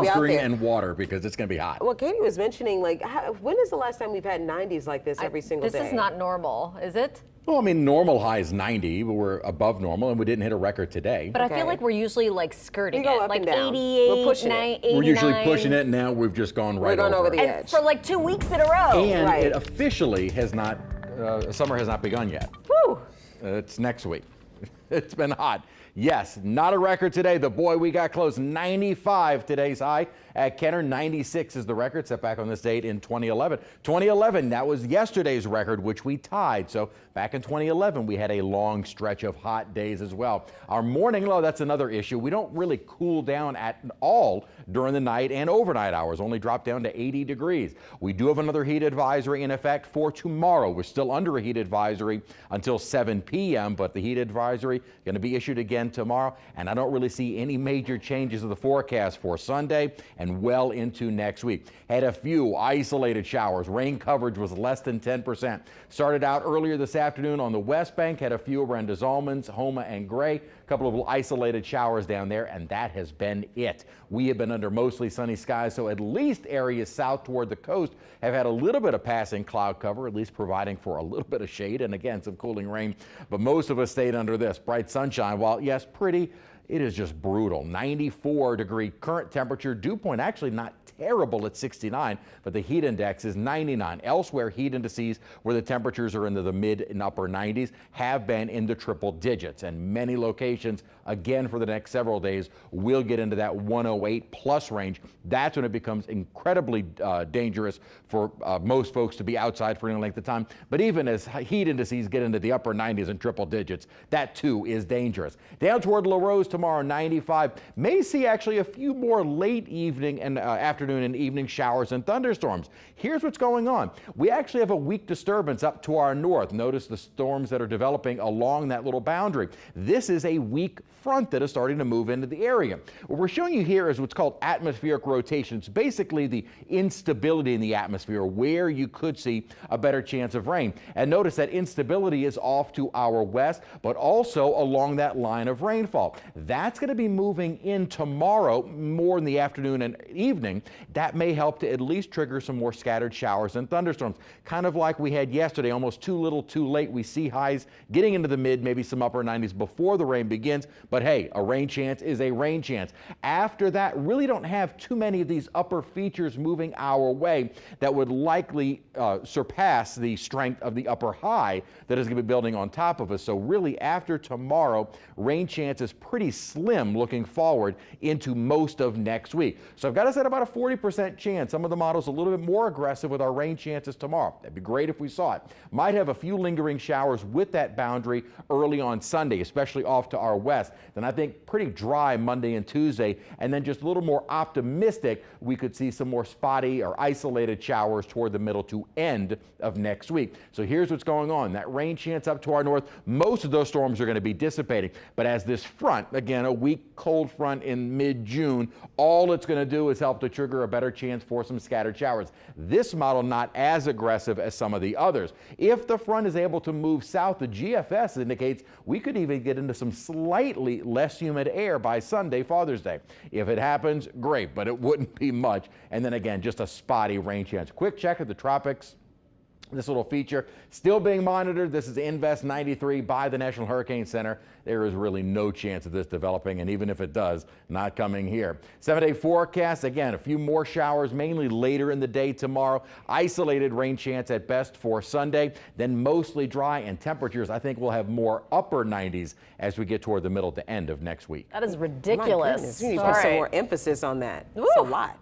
sunscreen and water because it's going to be hot. Well, Katie was mentioning, like, when is the last time we've had 90s like this every single day? This is not normal, is it? Well, I mean, normal high is 90, but we're above normal, and we didn't hit a record today. But I feel like we're usually like skirting We go it, up like and down. 88, We're pushing it. 89. We're usually pushing it, and now we've just gone right over the it. edge. For like 2 weeks in a row. And Right. it officially has not, summer has not begun yet. Whew. It's next week. It's been hot. Yes, not a record today. The boy, we got close. 95 today's high at Kenner. 96 is the record set back on this date in 2011. 2011, that was yesterday's record, which we tied. So back in 2011, we had a long stretch of hot days as well. Our morning low, that's another issue. We don't really cool down at all during the night and overnight hours, only drop down to 80 degrees. We do have another heat advisory in effect for tomorrow. We're still under a heat advisory until 7 p.m., but the heat advisory going to be issued again tomorrow, and I don't really see any major changes of the forecast for Sunday and well into next week. Had a few isolated showers. Rain coverage was less than 10%. Started out earlier this afternoon on the West Bank, had a few around Des Allemands, Homa, and Gray. A couple of little isolated showers down there, and that has been it. We have been under mostly sunny skies, so at least areas south toward the coast have had a little bit of passing cloud cover, at least providing for a little bit of shade and again some cooling rain. But most of us stayed under this bright sunshine. While yes, pretty, it is just brutal. 94-degree current temperature. Dew point actually not terrible at 69, but the heat index is 99. Elsewhere, heat indices where the temperatures are into the mid and upper 90s have been in the triple digits, and many locations, again for the next several days, will get into that 108 plus range. That's when it becomes incredibly dangerous for most folks to be outside for any length of time. But even as heat indices get into the upper 90s and triple digits, that too is dangerous. Down toward La Rose tomorrow, 95. May see actually a few more late evening and afternoon and evening showers and thunderstorms. Here's what's going on. We actually have a weak disturbance up to our north. Notice the storms that are developing along that little boundary. This is a weak front that is starting to move into the area. What we're showing you here is what's called atmospheric rotation. It's basically the instability in the atmosphere where you could see a better chance of rain. And notice that instability is off to our west, but also along that line of rainfall. That's going to be moving in tomorrow, more in the afternoon and evening. That may help to at least trigger some more scattered showers and thunderstorms. Kind of like we had yesterday, almost too little, too late. We see highs getting into the mid, maybe some upper 90s before the rain begins. But hey, a rain chance is a rain chance. After that, really don't have too many of these upper features moving our way that would likely surpass the strength of the upper high that is going to be building on top of us. So really after tomorrow, rain chance is pretty slim looking forward into most of next week. So I've got us at about a 40% chance. Some of the models a little bit more aggressive with our rain chances tomorrow. That'd be great if we saw it. Might have a few lingering showers with that boundary early on Sunday, especially off to our west. Then I think pretty dry Monday and Tuesday, and then just a little more optimistic, we could see some more spotty or isolated showers toward the middle to end of next week. So here's what's going on. That rain chance up to our north, most of those storms are going to be dissipating. But as this front, again, a weak cold front in mid-June, all it's going to do is help to trigger a better chance for some scattered showers. This model not as aggressive as some of the others. If the front is able to move south, the GFS indicates we could even get into some slightly less humid air by Sunday, Father's Day. If it happens, great, but it wouldn't be much. And then again, just a spotty rain chance. Quick check of the tropics. This little feature still being monitored. This is Invest 93 by the National Hurricane Center. There is really no chance of this developing, and even if it does, not coming here. 7-day forecast, again, a few more showers, mainly later in the day tomorrow. Isolated rain chance at best for Sunday, then mostly dry, and temperatures, I think, will have more upper 90s as we get toward the middle to end of next week. That is ridiculous. You need to put some more emphasis on that. It's a lot.